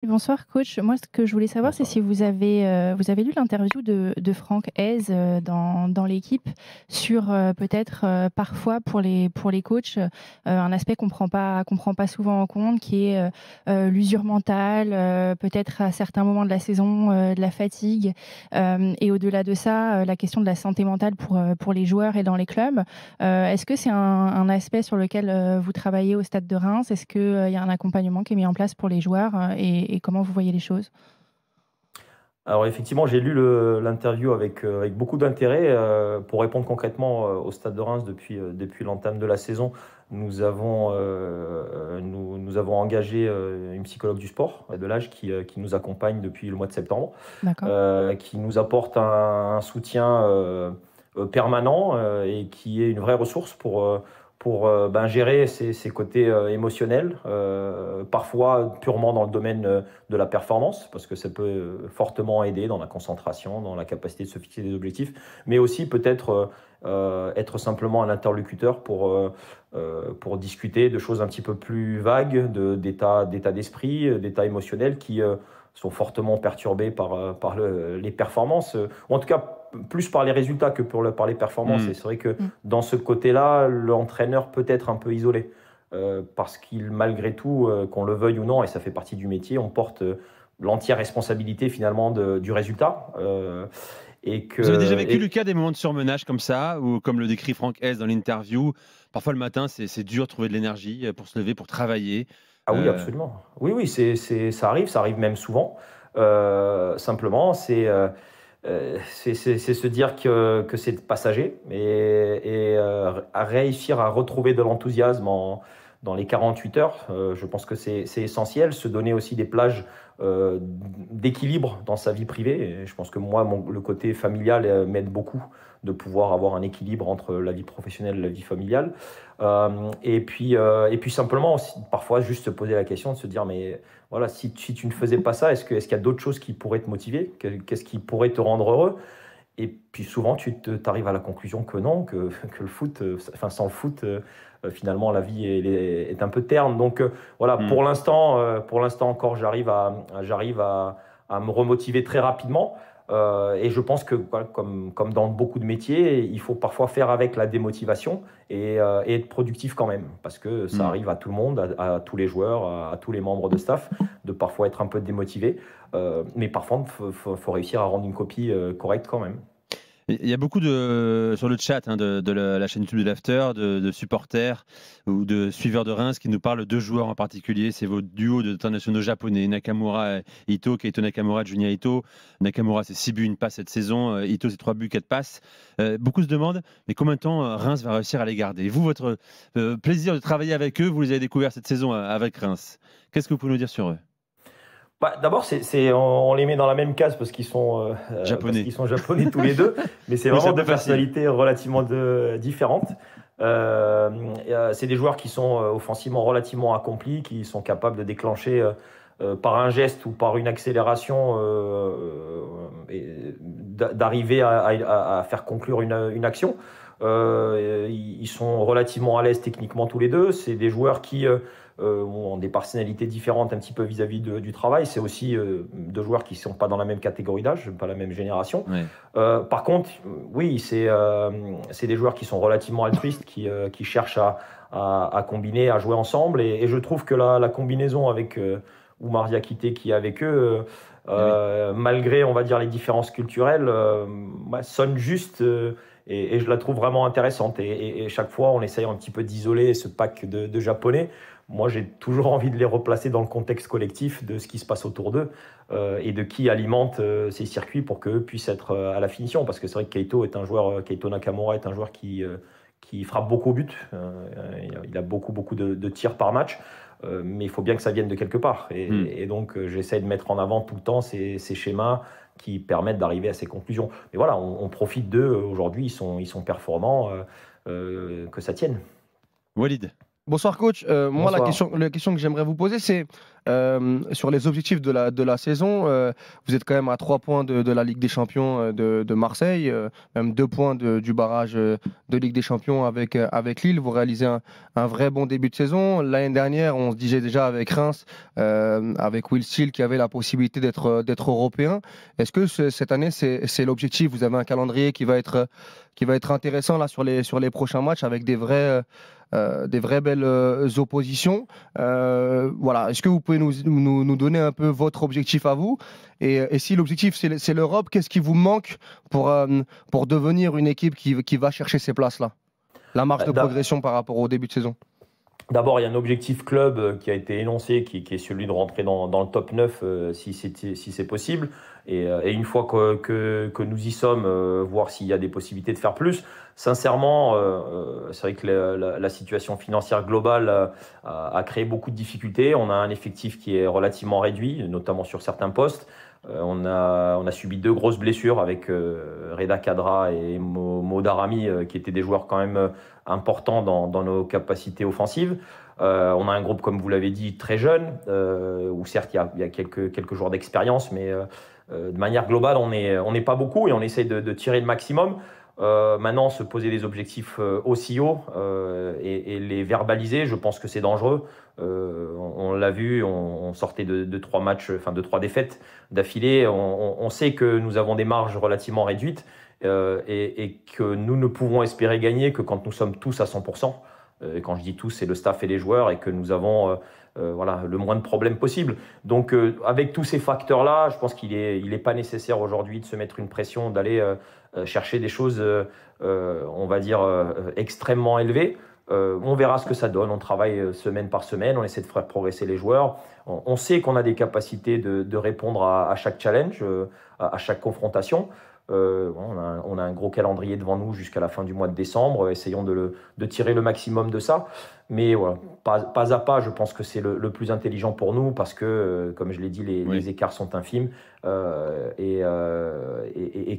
Bonsoir coach. Moi, ce que je voulais savoir, c'est Bonsoir. si vous avez lu l'interview de Franck Hez, dans l'équipe sur, peut-être, parfois pour les coachs, un aspect qu'on prend pas souvent en compte qui est, l'usure mentale, peut-être à certains moments de la saison, de la fatigue, et au-delà de ça, la question de la santé mentale pour les joueurs et dans les clubs. Est-ce que c'est un aspect sur lequel, vous travaillez au Stade de Reims? Est-ce qu'il y a un accompagnement qui est mis en place pour les joueurs, et comment vous voyez les choses? Alors effectivement, j'ai lu l'interview avec beaucoup d'intérêt. Pour répondre concrètement, au Stade de Reims depuis l'entame de la saison, nous avons engagé une psychologue du sport de l'âge qui nous accompagne depuis le mois de septembre, D'accord. qui nous apporte un soutien permanent, et qui est une vraie ressource pour gérer ces côtés émotionnels, parfois purement dans le domaine de la performance, parce que ça peut fortement aider dans la concentration, dans la capacité de se fixer des objectifs, mais aussi peut-être être simplement un interlocuteur pour discuter de choses un petit peu plus vagues, d'état d'esprit, d'état émotionnel qui sont fortement perturbés par les performances, ou en tout cas plus par les résultats que par les performances. Mmh. Et c'est vrai que Mmh. dans ce côté-là, l'entraîneur peut être un peu isolé, parce qu'il, malgré tout, qu'on le veuille ou non, et ça fait partie du métier, on porte l'entière responsabilité finalement du résultat. Et Vous avez déjà que, vécu, et, Lucas, des moments de surmenage comme ça, ou comme le décrit Franck Hez dans l'interview, parfois le matin, c'est dur de trouver de l'énergie pour se lever, pour travailler. ah oui, Euh, absolument. Oui, oui, ça arrive même souvent. Simplement, c'est se dire que c'est passager, et à réussir à retrouver de l'enthousiasme dans les 48 heures. Je pense que c'est essentiel. Se donner aussi des plages d'équilibre dans sa vie privée. Et je pense que moi, le côté familial m'aide beaucoup de pouvoir avoir un équilibre entre la vie professionnelle et la vie familiale. Et puis simplement, aussi, parfois, juste se poser la question de se dire, mais voilà, si tu ne faisais pas ça, est-ce qu'il y a d'autres choses qui pourraient te motiver? Qu'est-ce qui pourrait te rendre heureux? Et puis souvent, t'arrives à la conclusion que non, que le foot, enfin sans le foot, finalement, la vie est un peu terne. Donc voilà, hmm. pour l'instant encore, j'arrive à me remotiver très rapidement. Et je pense que, voilà, comme dans beaucoup de métiers, il faut parfois faire avec la démotivation et être productif quand même, parce que ça Hmm. arrive à tout le monde, à tous les joueurs, à tous les membres de staff, de parfois être un peu démotivé. Mais parfois, faut réussir à rendre une copie correcte quand même. Il y a beaucoup sur le chat de la chaîne YouTube de l'After, de supporters ou de suiveurs de Reims qui nous parlent de deux joueurs en particulier. C'est votre duo d'internationaux japonais, Nakamura et Ito, Keito Nakamura, Junya Ito. Nakamura, c'est 6 buts, une passe cette saison. Ito, c'est 3 buts, 4 passes. Beaucoup se demandent, mais combien de temps Reims va réussir à les garder? Et vous, votre plaisir de travailler avec eux, vous les avez découverts cette saison avec Reims. Qu'est-ce que vous pouvez nous dire sur eux? Bah, d'abord, on les met dans la même case parce Japonais. qu'ils sont japonais tous les deux, mais c'est Oui, c'est vraiment un peu deux facile. personnalités relativement différentes. C'est des joueurs qui sont offensivement relativement accomplis, qui sont capables de déclencher par un geste ou par une accélération, d'arriver à faire conclure une action. Ils sont relativement à l'aise techniquement tous les deux. C'est des joueurs qui ont des personnalités différentes un petit peu vis-à-vis du travail. C'est aussi deux joueurs qui ne sont pas dans la même catégorie d'âge, pas la même génération. Ouais. Par contre, oui, c'est des joueurs qui sont relativement altruistes, qui cherchent à combiner, à jouer ensemble. Et je trouve que la combinaison avec Oumar Diakité qui est avec eux, Eh oui. malgré, on va dire, les différences culturelles, sonne juste. Et je la trouve vraiment intéressante. Et chaque fois, on essaye un petit peu d'isoler ce pack de Japonais. Moi, j'ai toujours envie de les replacer dans le contexte collectif de ce qui se passe autour d'eux, et de qui alimente ces circuits pour qu'eux puissent être à la finition. Parce que c'est vrai que Keito Nakamura est un joueur qui frappe beaucoup au but. Il a beaucoup, beaucoup de tirs par match. Mais il faut bien que ça vienne de quelque part. Hmm. Et donc, j'essaie de mettre en avant tout le temps ces schémas qui permettent d'arriver à ces conclusions. Mais voilà, on profite d'eux aujourd'hui, ils sont performants, que ça tienne. Walid. Bonsoir coach. Moi, Bonsoir. la question que j'aimerais vous poser, c'est sur les objectifs de la saison. Vous êtes quand même à 3 points de la Ligue des Champions de Marseille, même 2 points du barrage de Ligue des Champions avec Lille. Vous réalisez un vrai bon début de saison. L'année dernière, on se disait déjà avec Reims, avec Will Steele, qui avait la possibilité d'être européen. Est-ce que cette année, c'est l'objectif? Vous avez un calendrier qui va être intéressant là sur les prochains matchs avec des vraies belles oppositions. Voilà. Est-ce que vous pouvez nous donner un peu votre objectif à vous? Et si l'objectif c'est l'Europe, qu'est-ce qui vous manque pour devenir une équipe qui va chercher ces places-là? La marge de progression par rapport au début de saison. D'abord, il y a un objectif club qui a été énoncé, qui est celui de rentrer dans le top 9 si c'est possible. Et une fois que nous y sommes, voir s'il y a des possibilités de faire plus. Sincèrement, c'est vrai que la situation financière globale a créé beaucoup de difficultés. On a un effectif qui est relativement réduit, notamment sur certains postes. On a subi 2 grosses blessures avec Reda Kadra et Mo Darami, qui étaient des joueurs quand même importants dans nos capacités offensives. On a un groupe, comme vous l'avez dit, très jeune, où certes il y a quelques joueurs d'expérience, mais de manière globale, on n'est pas beaucoup et on essaie de tirer le maximum. Maintenant, se poser des objectifs aussi hauts et les verbaliser, je pense que c'est dangereux. On l'a vu, on sortait de 3 matchs, enfin de 3 défaites d'affilée. On sait que nous avons des marges relativement réduites et que nous ne pouvons espérer gagner que quand nous sommes tous à 100%. Et quand je dis tous, c'est le staff et les joueurs et que nous avons voilà, le moins de problèmes possible. Donc avec tous ces facteurs-là, je pense qu'il est pas nécessaire aujourd'hui de se mettre une pression, d'aller chercher des choses, on va dire, extrêmement élevées. On verra ce que ça donne. On travaille semaine par semaine, on essaie de faire progresser les joueurs. On sait qu'on a des capacités de répondre à chaque challenge, à chaque confrontation. On a un gros calendrier devant nous jusqu'à la fin du mois de décembre. Essayons de tirer le maximum de ça. Mais voilà, pas à pas, je pense que c'est le plus intelligent pour nous parce que, comme je l'ai dit, les écarts sont infimes. Et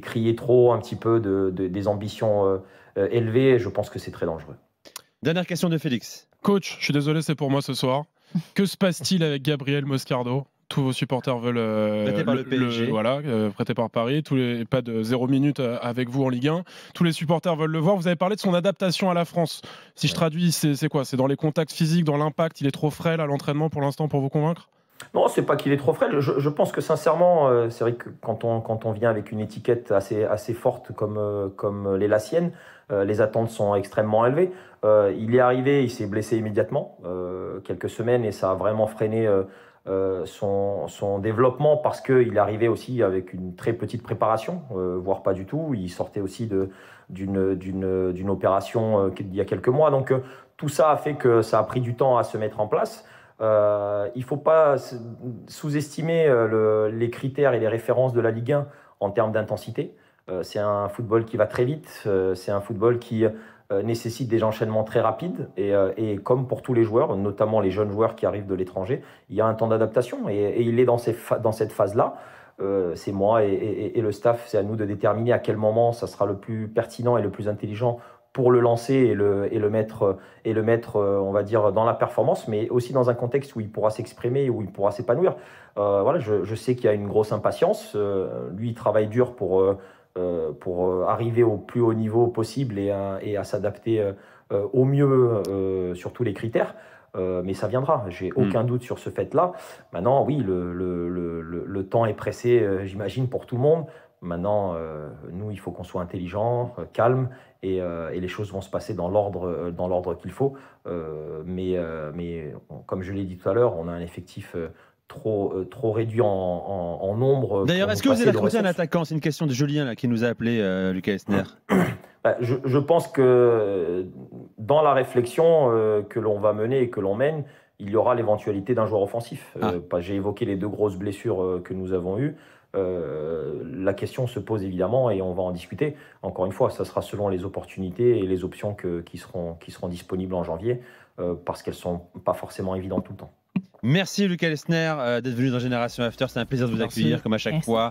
crier trop un petit peu des ambitions élevées, je pense que c'est très dangereux. Dernière question de Félix. Coach, je suis désolé, c'est pour moi ce soir. Que se passe-t-il avec Gabriel Moscardo? Tous vos supporters veulent prêté par le PSG. Prêté par Paris. Pas de 0 minutes avec vous en Ligue 1. Tous les supporters veulent le voir. Vous avez parlé de son adaptation à la France. Si je traduis, c'est quoi? C'est dans les contacts physiques, dans l'impact? Il est trop frêle à l'entraînement pour l'instant pour vous convaincre? Non, c'est pas qu'il est trop frêle. Je pense que sincèrement, c'est vrai que quand on vient avec une étiquette assez forte comme l'est la sienne, les attentes sont extrêmement élevées. Il est arrivé, il s'est blessé immédiatement, quelques semaines, et ça a vraiment freiné son développement parce qu'il est arrivé aussi avec une très petite préparation, voire pas du tout. Il sortait aussi d'une opération il y a quelques mois. Donc tout ça a fait que ça a pris du temps à se mettre en place. Il ne faut pas sous-estimer les critères et les références de la Ligue 1 en termes d'intensité. C'est un football qui va très vite, c'est un football qui nécessite des enchaînements très rapides et comme pour tous les joueurs, notamment les jeunes joueurs qui arrivent de l'étranger, il y a un temps d'adaptation et il est dans cette phase-là. C'est moi et le staff, c'est à nous de déterminer à quel moment ça sera le plus pertinent et le plus intelligent pour le lancer et le mettre, on va dire, dans la performance, mais aussi dans un contexte où il pourra s'exprimer, où il pourra s'épanouir. Voilà, je sais qu'il y a une grosse impatience. Lui, il travaille dur pour arriver au plus haut niveau possible et à s'adapter au mieux sur tous les critères. Mais ça viendra, j'ai aucun doute sur ce fait-là. Maintenant, oui, le temps est pressé, j'imagine, pour tout le monde. Maintenant, nous, il faut qu'on soit intelligent, calme, et les choses vont se passer dans l'ordre qu'il faut. Mais comme je l'ai dit tout à l'heure, on a un effectif trop réduit en nombre. D'ailleurs, est-ce que vous avez recruté un attaquant? C'est une question de Julien là, qui nous a appelé, Lucas Elsner. Je pense que dans la réflexion que l'on va mener et que l'on mène, il y aura l'éventualité d'un joueur offensif. J'ai évoqué les 2 grosses blessures que nous avons eues. La question se pose évidemment et on va en discuter. Encore une fois, ça sera selon les opportunités et les options qui seront disponibles en janvier parce qu'elles ne sont pas forcément évidentes tout le temps. Merci Lucas Elsner d'être venu dans Génération After. C'est un plaisir de vous accueillir comme à chaque fois.